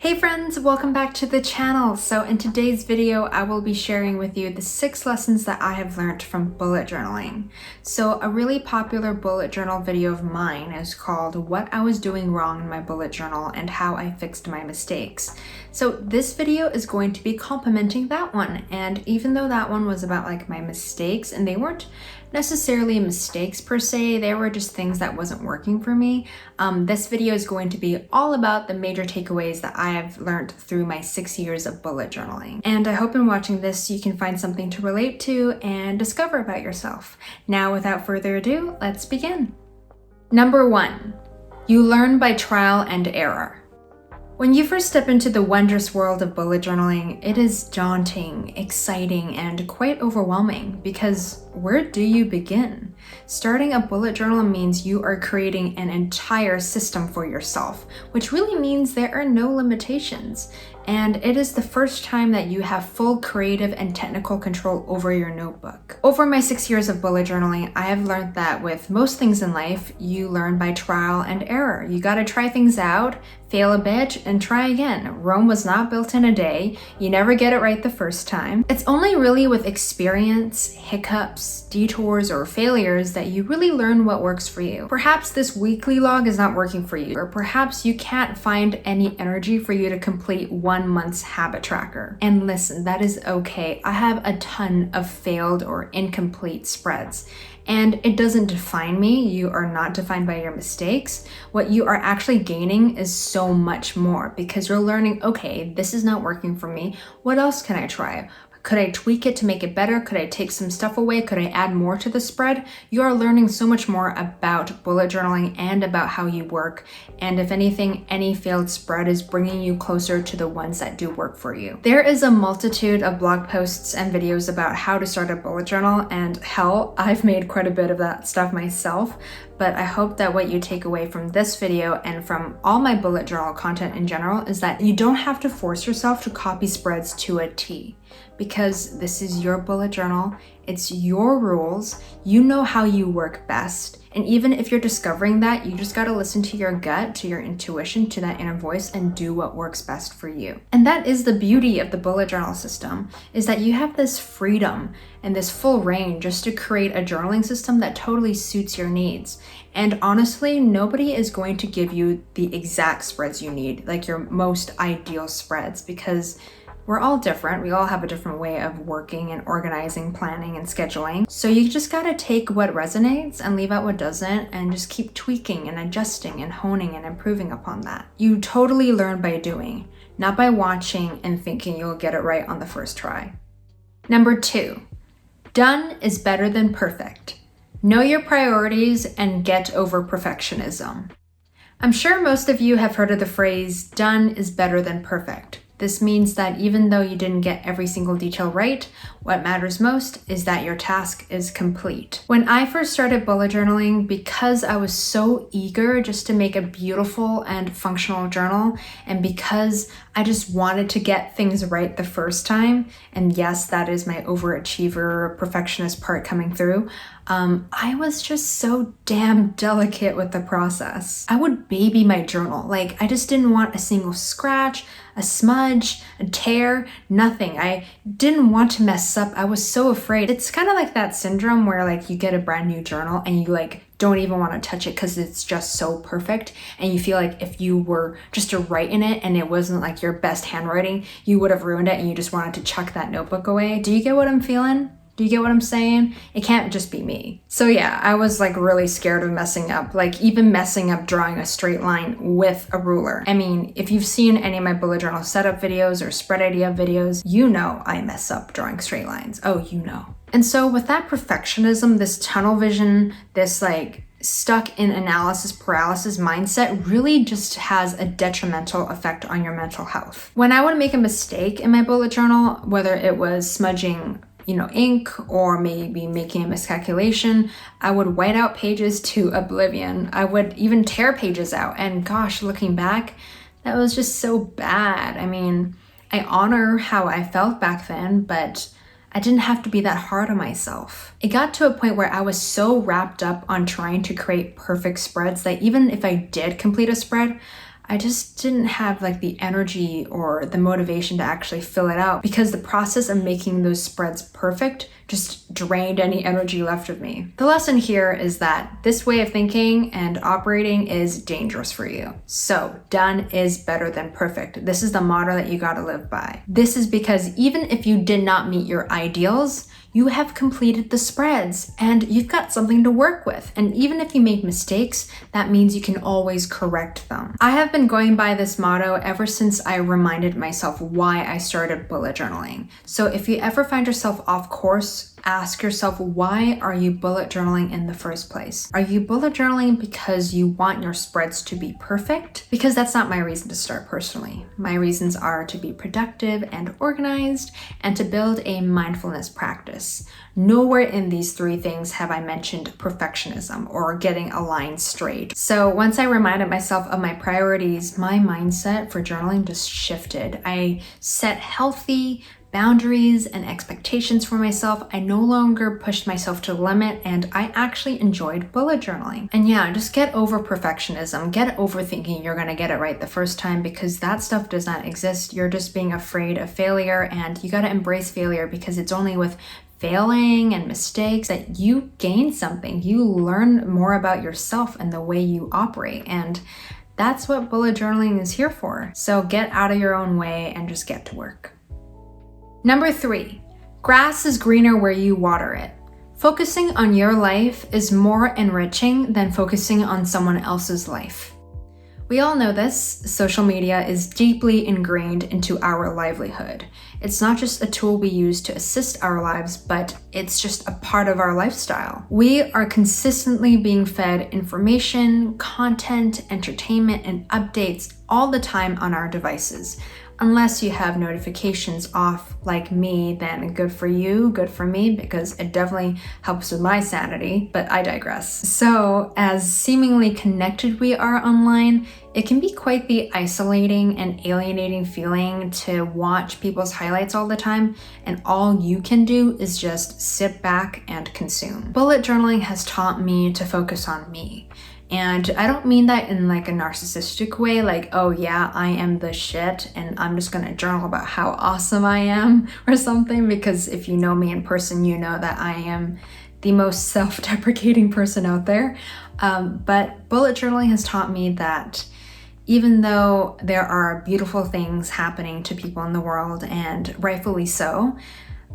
Hey friends, welcome back to the channel. So in today's video, I will be sharing with you the 6 lessons that I have learned from bullet journaling. So a really popular bullet journal video of mine is called What I Was Doing Wrong in My Bullet Journal and How I Fixed My Mistakes. So this video is going to be complementing that one. And even though that one was about like my mistakes, and they weren't necessarily mistakes per se, they were just things that wasn't working for me. This video is going to be all about the major takeaways that I have learned through my 6 years of bullet journaling. And I hope in watching this you can find something to relate to and discover about yourself. Now, without further ado, let's begin. Number 1, you learn by trial and error. When you first step into the wondrous world of bullet journaling, it is daunting, exciting, and quite overwhelming because where do you begin? Starting a bullet journal means you are creating an entire system for yourself, which really means there are no limitations. And it is the first time that you have full creative and technical control over your notebook. Over my 6 years of bullet journaling, I have learned that with most things in life, you learn by trial and error. You gotta try things out, fail a bit, and try again. Rome was not built in a day. You never get it right the first time. It's only really with experience, hiccups, detours, or failures that you really learn what works for you. Perhaps this weekly log is not working for you, or perhaps you can't find any energy for you to complete 1 month's habit tracker. And listen, that is okay. I have a ton of failed or incomplete spreads. And it doesn't define me. You are not defined by your mistakes. What you are actually gaining is so much more because you're learning, okay, this is not working for me. What else can I try? Could I tweak it to make it better? Could I take some stuff away? Could I add more to the spread? You are learning so much more about bullet journaling and about how you work. And if anything, any failed spread is bringing you closer to the ones that do work for you. There is a multitude of blog posts and videos about how to start a bullet journal, and hell, I've made quite a bit of that stuff myself. But I hope that what you take away from this video and from all my bullet journal content in general is that you don't have to force yourself to copy spreads to a T. Because this is your bullet journal, it's your rules, you know how you work best. And even if you're discovering that, you just gotta listen to your gut, to your intuition, to that inner voice, and do what works best for you. And that is the beauty of the bullet journal system, is that you have this freedom and this full range just to create a journaling system that totally suits your needs. And honestly, nobody is going to give you the exact spreads you need, like your most ideal spreads, because we're all different. We all have a different way of working and organizing, planning, and scheduling. So you just gotta take what resonates and leave out what doesn't, and just keep tweaking and adjusting and honing and improving upon that. You totally learn by doing, not by watching and thinking you'll get it right on the first try. Number 2, done is better than perfect. Know your priorities and get over perfectionism. I'm sure most of you have heard of the phrase, done is better than perfect. This means that even though you didn't get every single detail right, what matters most is that your task is complete. When I first started bullet journaling, because I was so eager just to make a beautiful and functional journal, and because I just wanted to get things right the first time, and yes, that is my overachiever, perfectionist part coming through, I was just so damn delicate with the process. I would baby my journal. Like, I just didn't want a single scratch, a smudge, a tear, nothing. I didn't want to mess up. I was so afraid. It's kind of like that syndrome where like you get a brand new journal and you like don't even want to touch it because it's just so perfect, and you feel like if you were just to write in it and it wasn't like your best handwriting, you would have ruined it and you just wanted to chuck that notebook away. Do you get what I'm feeling? Do you get what I'm saying? It can't just be me. So yeah, I was like really scared of messing up, like even messing up drawing a straight line with a ruler. I mean, if you've seen any of my bullet journal setup videos or spread idea videos, you know I mess up drawing straight lines. Oh, you know. And so with that perfectionism, this tunnel vision, this like stuck in analysis paralysis mindset really just has a detrimental effect on your mental health. When I would make a mistake in my bullet journal, whether it was smudging ink or maybe making a miscalculation, I would white out pages to oblivion. I would even tear pages out. And gosh, looking back, that was just so bad. I mean, I honor how I felt back then, but I didn't have to be that hard on myself. It got to a point where I was so wrapped up on trying to create perfect spreads that even if I did complete a spread, I just didn't have like the energy or the motivation to actually fill it out because the process of making those spreads perfect just drained any energy left of me. The lesson here is that this way of thinking and operating is dangerous for you. So done is better than perfect. This is the motto that you gotta live by. This is because even if you did not meet your ideals, you have completed the spreads and you've got something to work with. And even if you make mistakes, that means you can always correct them. I have been going by this motto ever since I reminded myself why I started bullet journaling. So if you ever find yourself off course, ask yourself, why are you bullet journaling in the first place? Are you bullet journaling because you want your spreads to be perfect? Because that's not my reason to start personally. My reasons are to be productive and organized and to build a mindfulness practice. Nowhere in these three things have I mentioned perfectionism or getting a line straight. So once I reminded myself of my priorities, my mindset for journaling just shifted. I set healthy boundaries and expectations for myself. I no longer pushed myself to the limit and I actually enjoyed bullet journaling. And yeah, just get over perfectionism. Get over thinking you're gonna get it right the first time because that stuff does not exist. You're just being afraid of failure and you gotta embrace failure because it's only with failing and mistakes that you gain something. You learn more about yourself and the way you operate. And that's what bullet journaling is here for. So get out of your own way and just get to work. Number 3, grass is greener where you water it. Focusing on your life is more enriching than focusing on someone else's life. We all know this. Social media is deeply ingrained into our livelihood. It's not just a tool we use to assist our lives, but it's just a part of our lifestyle. We are consistently being fed information, content, entertainment, and updates all the time on our devices. Unless you have notifications off like me, then good for you, good for me, because it definitely helps with my sanity, but I digress. So as seemingly connected we are online, it can be quite the isolating and alienating feeling to watch people's highlights all the time, and all you can do is just sit back and consume. Bullet journaling has taught me to focus on me. And I don't mean that in like a narcissistic way, like, oh yeah, I am the shit and I'm just gonna journal about how awesome I am or something, because if you know me in person, you know that I am the most self-deprecating person out there. But bullet journaling has taught me that even though there are beautiful things happening to people in the world, and rightfully so,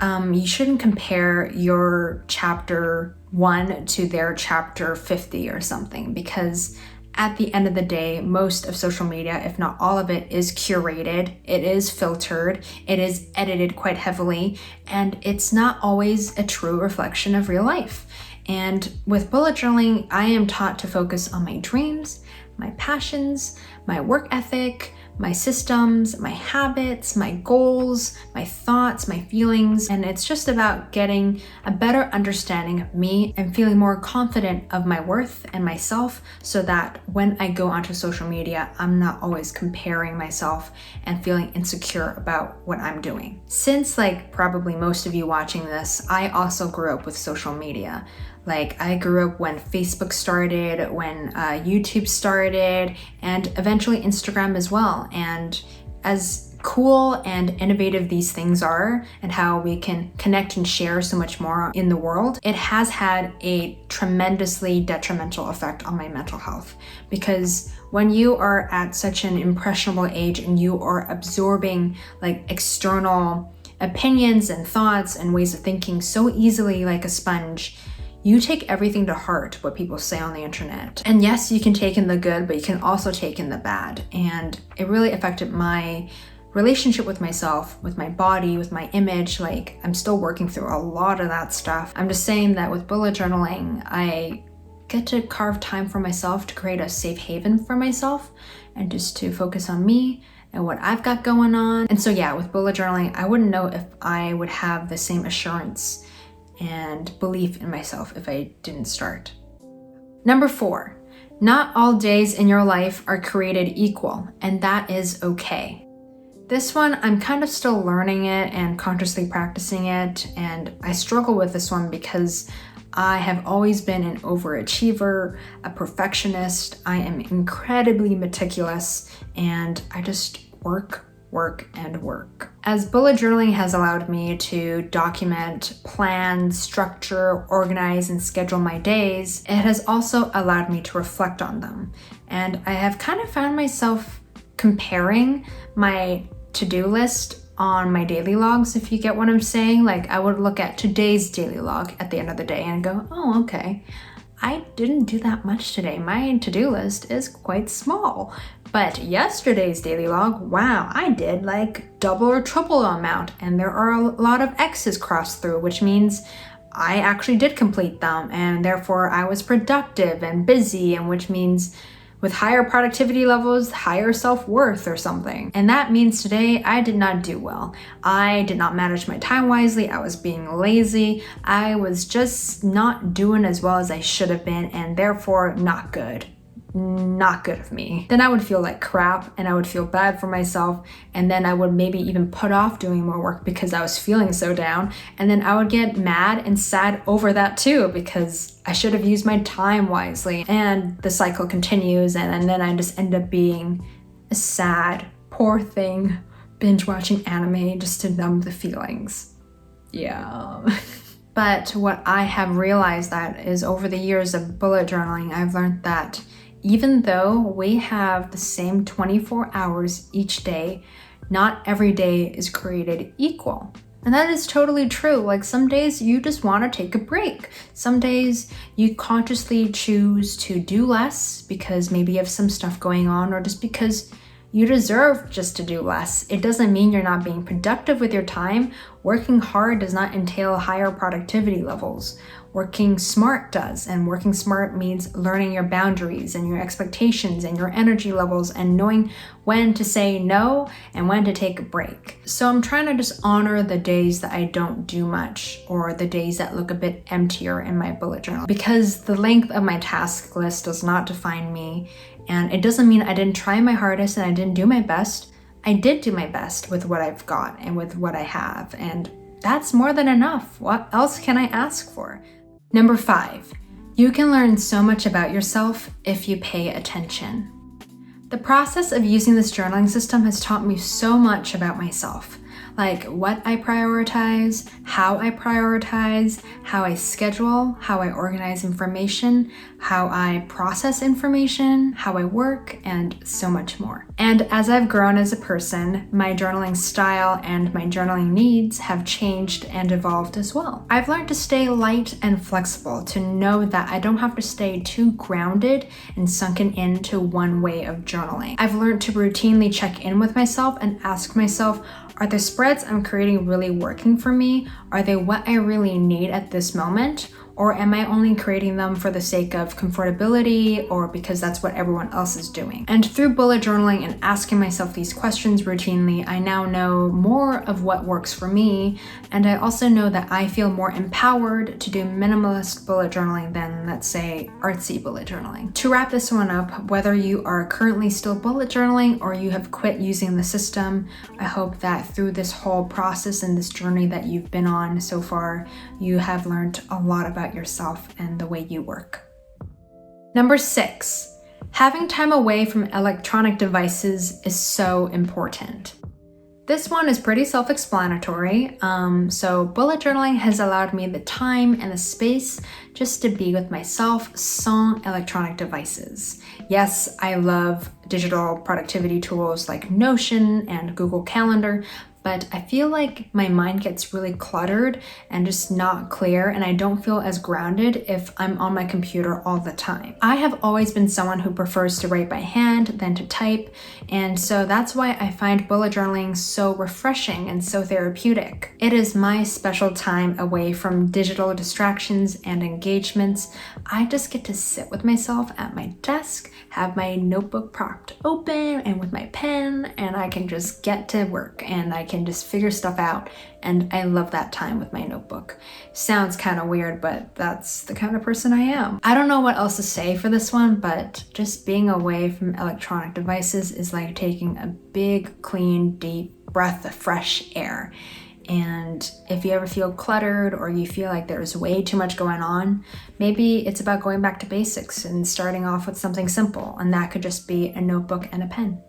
you shouldn't compare your chapter 1 to their chapter 50 or something, because at the end of the day, most of social media, if not all of it, is curated, it is filtered, it is edited quite heavily, and it's not always a true reflection of real life. And with bullet journaling, I am taught to focus on my dreams, my passions, my work ethic, my systems, my habits, my goals, my thoughts, my feelings, and it's just about getting a better understanding of me and feeling more confident of my worth and myself, so that when I go onto social media, I'm not always comparing myself and feeling insecure about what I'm doing. Since like probably most of you watching this, I also grew up with social media. Like I grew up when Facebook started, when YouTube started, and eventually Instagram as well. And as cool and innovative these things are, and how we can connect and share so much more in the world, it has had a tremendously detrimental effect on my mental health. Because when you are at such an impressionable age and you are absorbing like external opinions and thoughts and ways of thinking so easily like a sponge, you take everything to heart, what people say on the internet. And yes, you can take in the good, but you can also take in the bad. And it really affected my relationship with myself, with my body, with my image. Like, I'm still working through a lot of that stuff. I'm just saying that with bullet journaling, I get to carve time for myself to create a safe haven for myself and just to focus on me and what I've got going on. And so yeah, with bullet journaling, I wouldn't know if I would have the same assurance and belief in myself if I didn't start. Number 4, not all days in your life are created equal, and that is okay. This one, I'm kind of still learning it and consciously practicing it, and I struggle with this one because I have always been an overachiever, a perfectionist. I am incredibly meticulous, and I just work, and work. As bullet journaling has allowed me to document, plan, structure, organize, and schedule my days, it has also allowed me to reflect on them. And I have kind of found myself comparing my to-do list on my daily logs, if you get what I'm saying. Like, I would look at today's daily log at the end of the day and go, oh, okay, I didn't do that much today. My to-do list is quite small. But yesterday's daily log, wow, I did like double or triple the amount, and there are a lot of X's crossed through, which means I actually did complete them, and therefore I was productive and busy, and which means with higher productivity levels, higher self-worth or something. And that means today I did not do well. I did not manage my time wisely. I was being lazy. I was just not doing as well as I should have been, and therefore not good. Not good of me. Then I would feel like crap, and I would feel bad for myself, and then I would maybe even put off doing more work because I was feeling so down, and then I would get mad and sad over that too because I should have used my time wisely, and the cycle continues, and then I just end up being a sad, poor thing, binge watching anime just to numb the feelings. Yeah. But what I have realized that is over the years of bullet journaling, I've learned that even though we have the same 24 hours each day, not every day is created equal. And that is totally true. Like, some days you just want to take a break. Some days you consciously choose to do less because maybe you have some stuff going on, or just because you deserve just to do less. It doesn't mean you're not being productive with your time. Working hard does not entail higher productivity levels. Working smart does, and working smart means learning your boundaries and your expectations and your energy levels and knowing when to say no and when to take a break. So I'm trying to just honor the days that I don't do much, or the days that look a bit emptier in my bullet journal, because the length of my task list does not define me, and it doesn't mean I didn't try my hardest and I didn't do my best. I did do my best with what I've got and with what I have, and that's more than enough. What else can I ask for? Number 5, you can learn so much about yourself if you pay attention. The process of using this journaling system has taught me so much about myself, like what I prioritize, how I schedule, how I organize information, how I process information, how I work, and so much more. And as I've grown as a person, my journaling style and my journaling needs have changed and evolved as well. I've learned to stay light and flexible, to know that I don't have to stay too grounded and sunken into one way of journaling. I've learned to routinely check in with myself and ask myself, are the spreads I'm creating really working for me? Are they what I really need at this moment? Or am I only creating them for the sake of comfortability, or because that's what everyone else is doing? And through bullet journaling and asking myself these questions routinely, I now know more of what works for me, and I also know that I feel more empowered to do minimalist bullet journaling than, let's say, artsy bullet journaling. To wrap this one up, whether you are currently still bullet journaling or you have quit using the system, I hope that through this whole process and this journey that you've been on so far, you have learned a lot about yourself and the way you work. Number 6, having time away from electronic devices is so important. This one is pretty self-explanatory. So bullet journaling has allowed me the time and the space just to be with myself sans electronic devices. Yes, I love digital productivity tools like Notion and Google Calendar, but I feel like my mind gets really cluttered and just not clear, and I don't feel as grounded if I'm on my computer all the time. I have always been someone who prefers to write by hand than to type, and so that's why I find bullet journaling so refreshing and so therapeutic. It is my special time away from digital distractions and engagements. I just get to sit with myself at my desk, have my notebook propped open and with my pen, and I can just get to work and I can just figure stuff out, and I love that time with my notebook. Sounds kind of weird, but that's the kind of person I am. I don't know what else to say for this one, but just being away from electronic devices is like taking a big, clean, deep breath of fresh air. And if you ever feel cluttered or you feel like there's way too much going on, maybe it's about going back to basics and starting off with something simple, and that could just be a notebook and a pen.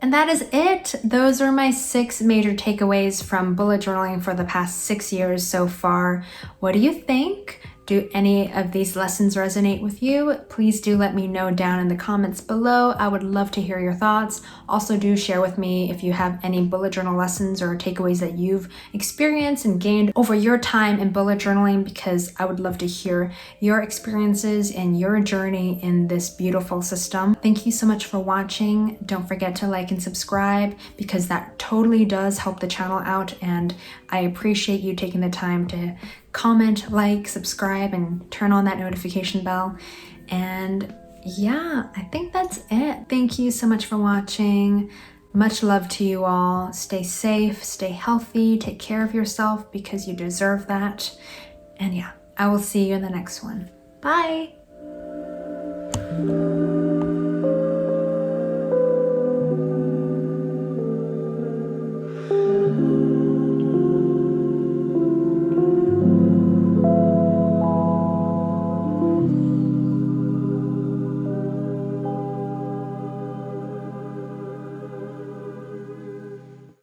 And that is it. Those are my 6 major takeaways from bullet journaling for the past 6 years so far. What do you think? Do any of these lessons resonate with you? Please do let me know down in the comments below. I would love to hear your thoughts. Also, do share with me if you have any bullet journal lessons or takeaways that you've experienced and gained over your time in bullet journaling, because I would love to hear your experiences and your journey in this beautiful system. Thank you so much for watching. Don't forget to like and subscribe, because that totally does help the channel out, and I appreciate you taking the time to comment, like, subscribe, and turn on that notification bell. And yeah, I think that's it. Thank you so much for watching. Much love to you all. Stay safe, stay healthy, take care of yourself, because you deserve that. And yeah, I will see you in the next one. Bye.